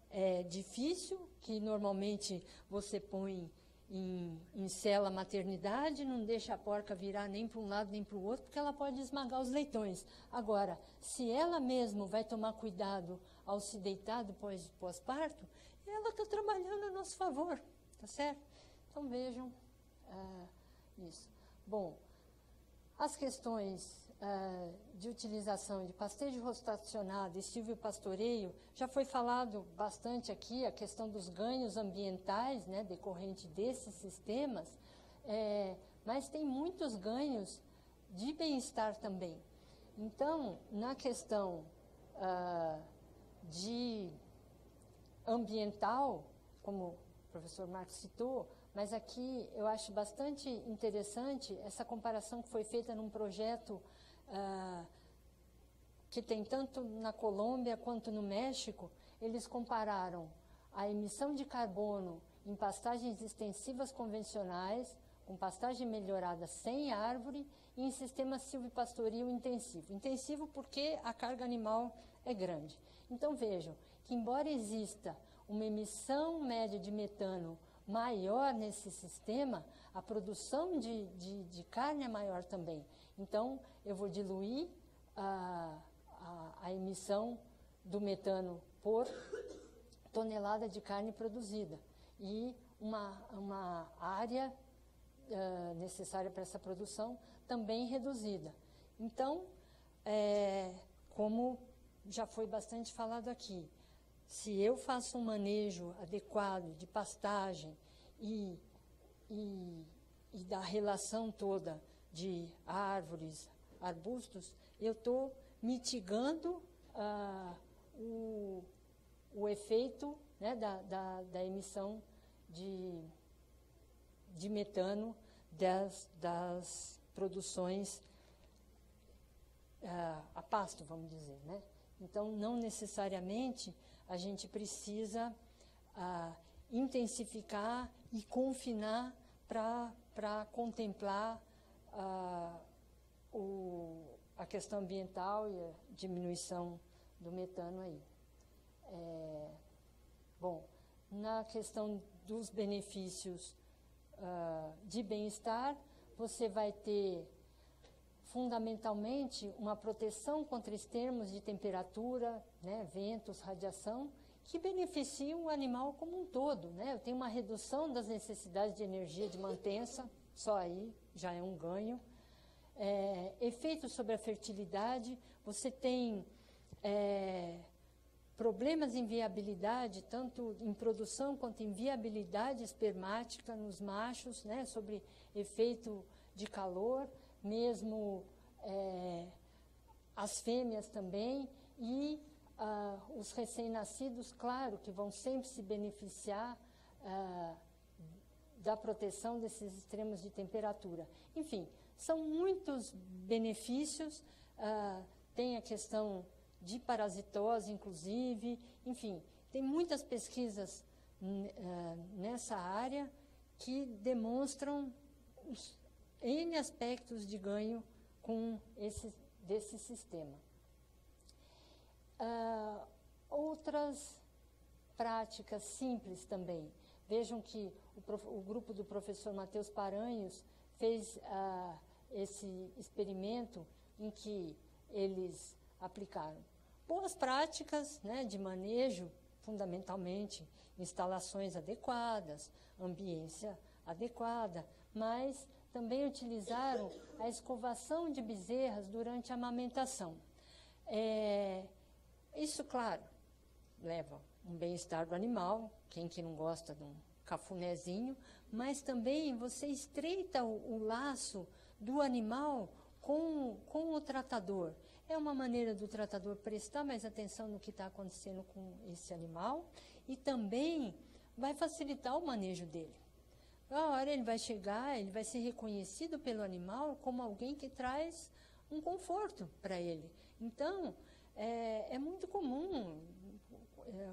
é difícil, que normalmente você põe em cela maternidade, não deixa a porca virar nem para um lado nem para o outro, porque ela pode esmagar os leitões. Agora, se ela mesma vai tomar cuidado ao se deitar depois do pós-parto, ela está trabalhando a nosso favor, tá certo? Então, vejam isso. Bom, as questões de utilização de pastejo rotacionado e silvopastoreio, já foi falado bastante aqui a questão dos ganhos ambientais, né, decorrente desses sistemas, mas tem muitos ganhos de bem-estar também. Então, na questão de ambiental, como o professor Marcos citou, mas aqui eu acho bastante interessante essa comparação que foi feita num projeto que tem tanto na Colômbia quanto no México. Eles compararam a emissão de carbono em pastagens extensivas convencionais, com pastagem melhorada sem árvore, e em sistema silvopastoril intensivo. Intensivo porque a carga animal é grande. Então, vejam que, embora exista uma emissão média de metano maior nesse sistema, a produção de carne é maior também. Então, eu vou diluir a emissão do metano por tonelada de carne produzida e uma área necessária para essa produção também reduzida. Então, como já foi bastante falado aqui, se eu faço um manejo adequado de pastagem e da relação toda de árvores, arbustos, eu estou mitigando o efeito, né, da emissão de metano das produções a pasto, vamos dizer, né? Então, não necessariamente a gente precisa intensificar e confinar para contemplar a questão ambiental e a diminuição do metano aí. Bom, na questão dos benefícios de bem-estar, você vai ter fundamentalmente uma proteção contra extremos de temperatura, né, ventos, radiação, que beneficiam o animal como um todo, né? Eu tenho uma redução das necessidades de energia de mantença, só aí já é um ganho. Efeitos sobre a fertilidade, você tem problemas em viabilidade, tanto em produção quanto em viabilidade espermática nos machos, né, sobre efeito de calor, mesmo as fêmeas também, e os recém-nascidos, claro, que vão sempre se beneficiar da proteção desses extremos de temperatura. Enfim, são muitos benefícios, tem a questão de parasitose, inclusive, enfim, tem muitas pesquisas nessa área que demonstram os N aspectos de ganho com desse sistema. Outras práticas simples também. Vejam que o grupo do professor Matheus Paranhos fez esse experimento em que eles aplicaram boas práticas, né, de manejo, fundamentalmente instalações adequadas, ambiência adequada, mas também utilizaram a escovação de bezerras durante a amamentação. Isso, claro, leva um bem-estar do animal, quem que não gosta de um cafunézinho, mas também você estreita o laço do animal com o tratador. É uma maneira do tratador prestar mais atenção no que está acontecendo com esse animal e também vai facilitar o manejo dele. A hora ele vai chegar, ele vai ser reconhecido pelo animal como alguém que traz um conforto para ele. Então, é muito comum,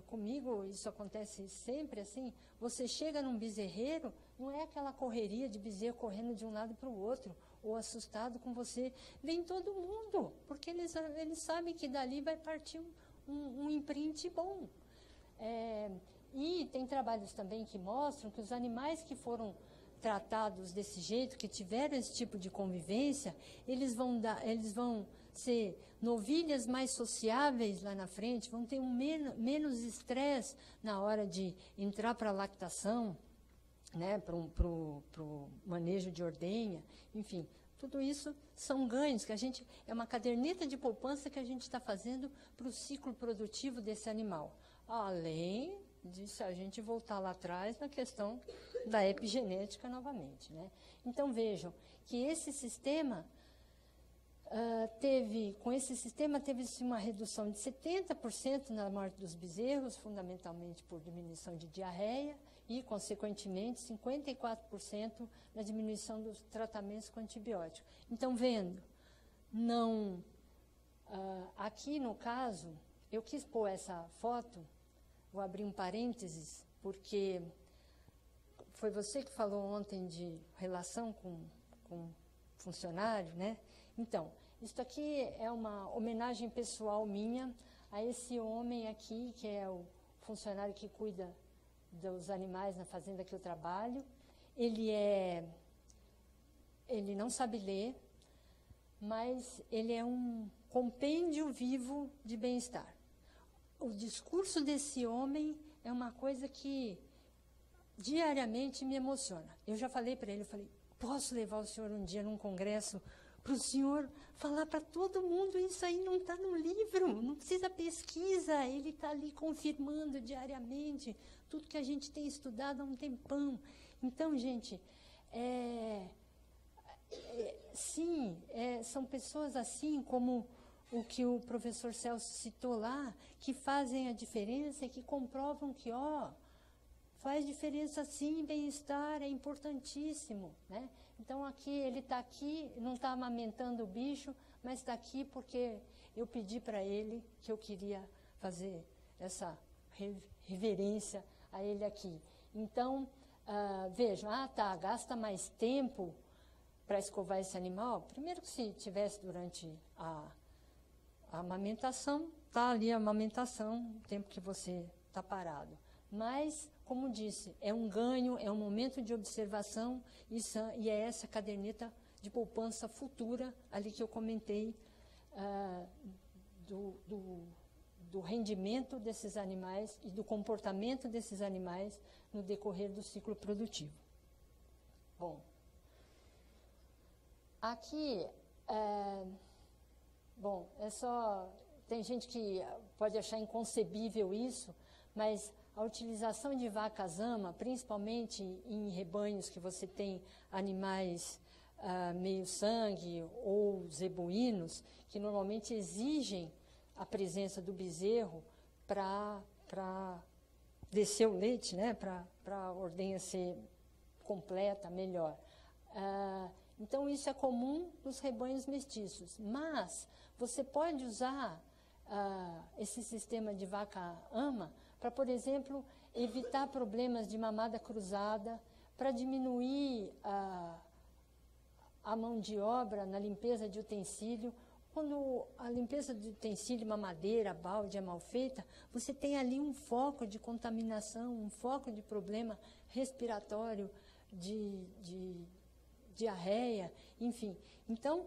comigo isso acontece sempre assim, você chega num bezerreiro, não é aquela correria de bezerro correndo de um lado para o outro. ou assustado com você, vem todo mundo, porque eles sabem que dali vai partir um imprint bom. E tem trabalhos também que mostram que os animais que foram tratados desse jeito, que tiveram esse tipo de convivência, eles vão ser novilhas mais sociáveis lá na frente, vão ter menos estresse na hora de entrar para a lactação, né, para o manejo de ordenha, enfim. Tudo isso são ganhos que é uma caderneta de poupança que a gente está fazendo para o ciclo produtivo desse animal. Além de se a gente voltar lá atrás na questão da epigenética novamente, né? Então, vejam que esse sistema teve-se uma redução de 70% na morte dos bezerros, fundamentalmente por diminuição de diarreia, e, consequentemente, 54% na diminuição dos tratamentos com antibiótico. Então, vendo, aqui no caso, eu quis pôr essa foto, vou abrir um parênteses, porque foi você que falou ontem de relação com funcionário, né? Então, isso aqui é uma homenagem pessoal minha a esse homem aqui, que é o funcionário que cuida dos animais na fazenda que eu trabalho. Ele não sabe ler, mas ele é um compêndio vivo de bem-estar. O discurso desse homem é uma coisa que diariamente me emociona. Eu já falei para ele, posso levar o senhor um dia num congresso para o senhor falar para todo mundo, isso aí não está no livro, não precisa pesquisa, ele está ali confirmando diariamente tudo que a gente tem estudado há um tempão. Então, gente, são pessoas assim como o que o professor Celso citou lá, que fazem a diferença e que comprovam que, faz diferença sim, bem-estar é importantíssimo, né? Então, ele está aqui, não está amamentando o bicho, mas está aqui porque eu pedi para ele que eu queria fazer essa reverência a ele aqui. Então, vejam, gasta mais tempo para escovar esse animal. Primeiro que se tivesse durante a amamentação, está ali a amamentação, o tempo que você está parado. Mas, como disse, é um ganho, é um momento de observação e é essa caderneta de poupança futura, ali que eu comentei, do rendimento desses animais e do comportamento desses animais no decorrer do ciclo produtivo. Bom, aqui... tem gente que pode achar inconcebível isso, mas a utilização de vacas ama, principalmente em rebanhos que você tem animais meio sangue ou zebuínos, que normalmente exigem a presença do bezerro para descer o leite, né, para a ordenha ser completa, melhor. Então, isso é comum nos rebanhos mestiços, mas você pode usar esse sistema de vaca ama para, por exemplo, evitar problemas de mamada cruzada, para diminuir a mão de obra na limpeza de utensílio. Quando a limpeza de utensílio, mamadeira, balde é mal feita, você tem ali um foco de contaminação, um foco de problema respiratório, de diarreia, enfim. Então,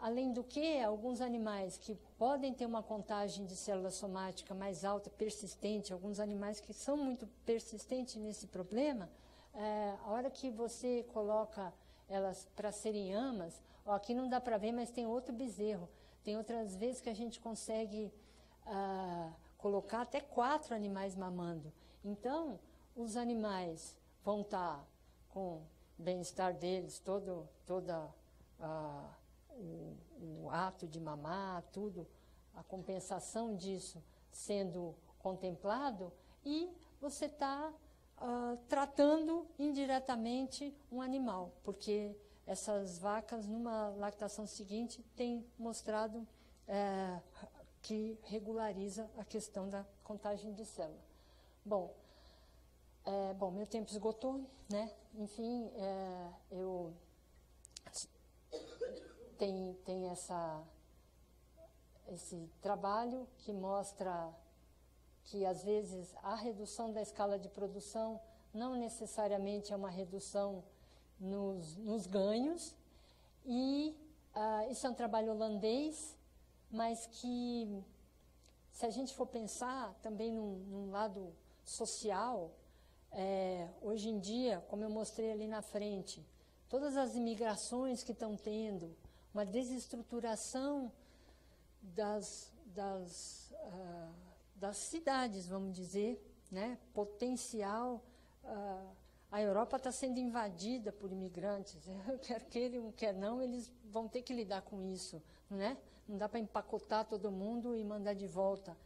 além do que, alguns animais que podem ter uma contagem de célula somática mais alta, persistente, alguns animais que são muito persistentes nesse problema, a hora que você coloca elas para serem amas, aqui não dá para ver, mas tem outro bezerro. Tem outras vezes que a gente consegue colocar até 4 animais mamando. Então, os animais vão estar com o bem-estar deles, todo o ato de mamar, tudo, a compensação disso sendo contemplado, e você está tratando indiretamente um animal, porque essas vacas, numa lactação seguinte, têm mostrado que regulariza a questão da contagem de célula. Bom, meu tempo esgotou, né? Enfim, eu tem esse trabalho que mostra que, às vezes, a redução da escala de produção não necessariamente é uma redução nos ganhos. E isso é um trabalho holandês, mas que, se a gente for pensar também num lado social, hoje em dia, como eu mostrei ali na frente, todas as imigrações que estão tendo, uma desestruturação das cidades, vamos dizer, né? Potencial. A Europa está sendo invadida por imigrantes. Quer queiram, quer não, eles vão ter que lidar com isso, né? Não dá para empacotar todo mundo e mandar de volta.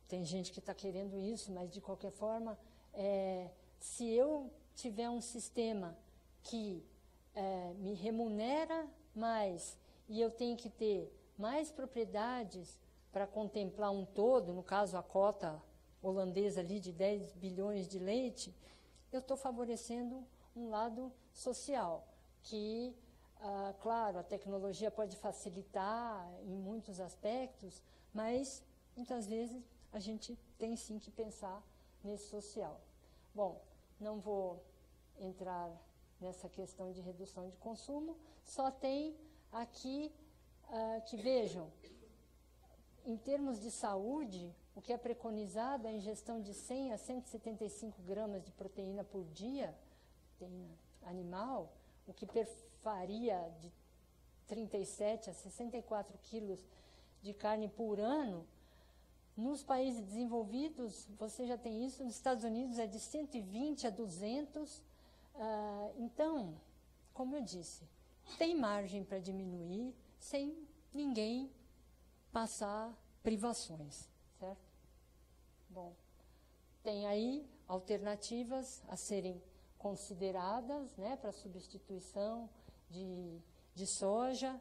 Tem gente que está querendo isso, mas, de qualquer forma, se eu tiver um sistema que me remunera mais e eu tenho que ter mais propriedades para contemplar um todo, no caso a cota holandesa ali de 10 bilhões de leite, eu estou favorecendo um lado social, que, claro, a tecnologia pode facilitar em muitos aspectos, mas, muitas vezes, a gente tem sim que pensar nesse social. Bom, não vou entrar nessa questão de redução de consumo, só tem aqui que vejam, em termos de saúde, o que é preconizado é a ingestão de 100 a 175 gramas de proteína por dia, proteína animal, o que faria de 37 a 64 quilos de carne por ano. Nos países desenvolvidos, você já tem isso, nos Estados Unidos é de 120 a 200. Então, como eu disse, tem margem para diminuir sem ninguém passar privações, certo? Bom, tem aí alternativas a serem consideradas, né, para substituição de soja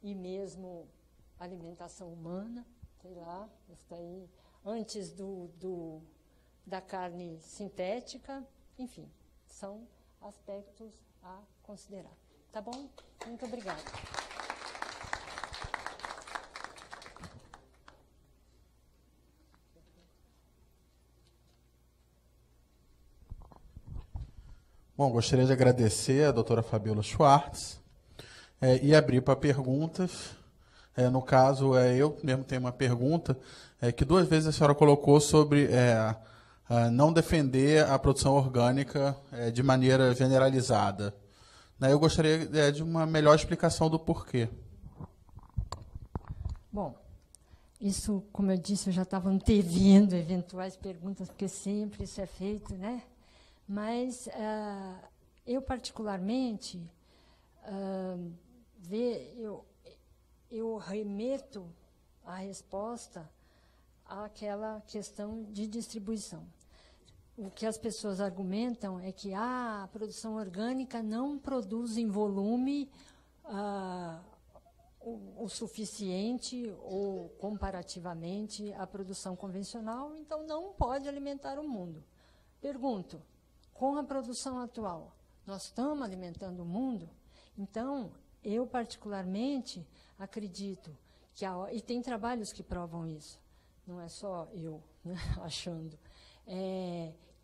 e mesmo alimentação humana, sei lá, isso aí, antes da carne sintética, enfim, são aspectos a considerar. Tá bom? Muito obrigada. Bom, gostaria de agradecer a doutora Fabíola Schwartz e abrir para perguntas. No caso, eu mesmo tenho uma pergunta que 2 vezes a senhora colocou sobre não defender a produção orgânica de maneira generalizada. Eu gostaria de uma melhor explicação do porquê. Bom, isso, como eu disse, eu já estava antevendo eventuais perguntas, porque sempre isso é feito, né? Mas eu, particularmente, eu remeto a resposta àquela questão de distribuição. O que as pessoas argumentam é que a produção orgânica não produz em volume o suficiente ou comparativamente à produção convencional, então não pode alimentar o mundo. Pergunto, com a produção atual, nós estamos alimentando o mundo? Então, eu particularmente acredito que e tem trabalhos que provam isso, não é só eu, né, achando,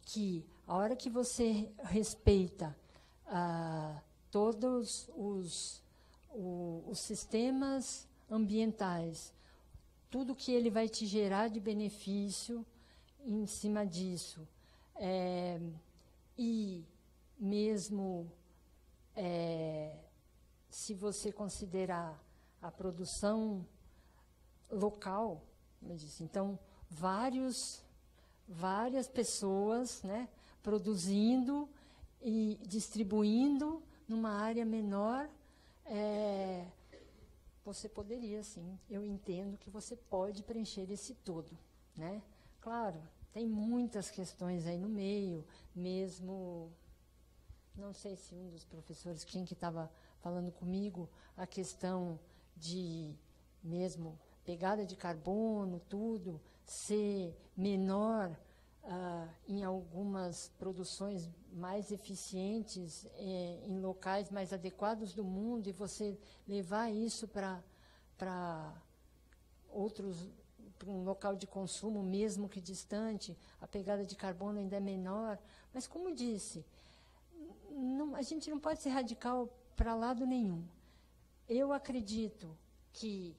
que a hora que você respeita todos os sistemas ambientais, tudo que ele vai te gerar de benefício em cima disso, e mesmo se você considerar a produção local, como eu disse, então, várias pessoas, né, produzindo e distribuindo numa área menor, você poderia, sim, eu entendo que você pode preencher esse todo, né? Claro, tem muitas questões aí no meio, mesmo, não sei se um dos professores, quem que estava falando comigo, a questão de mesmo pegada de carbono, tudo, ser menor em algumas produções mais eficientes, em locais mais adequados do mundo, e você levar isso para outros, para um local de consumo, mesmo que distante, a pegada de carbono ainda é menor. Mas, como disse, a gente não pode ser radical para lado nenhum. Eu acredito que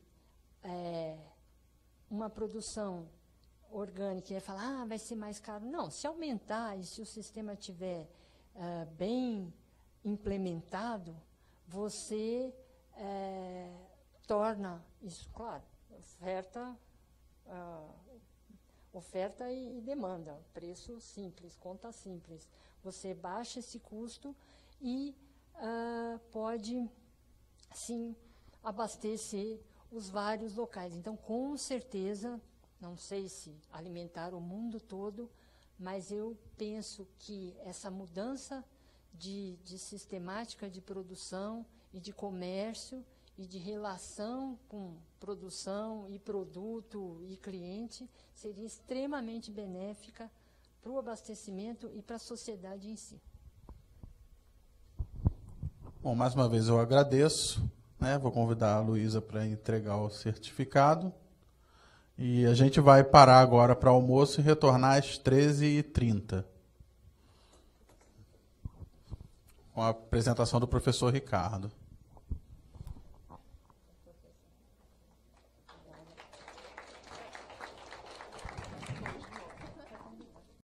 uma produção orgânica ia falar, vai ser mais caro. Não, se aumentar e se o sistema estiver bem implementado, você torna isso, claro, oferta e demanda, preço simples, conta simples. Você baixa esse custo e pode, sim, abastecer os vários locais. Então, com certeza, não sei se alimentar o mundo todo, mas eu penso que essa mudança de sistemática de produção e de comércio e de relação com produção e produto e cliente seria extremamente benéfica para o abastecimento e para a sociedade em si. Bom, mais uma vez eu agradeço, né? Vou convidar a Luísa para entregar o certificado. E a gente vai parar agora para almoço e retornar às 13h30. Com a apresentação do professor Ricardo.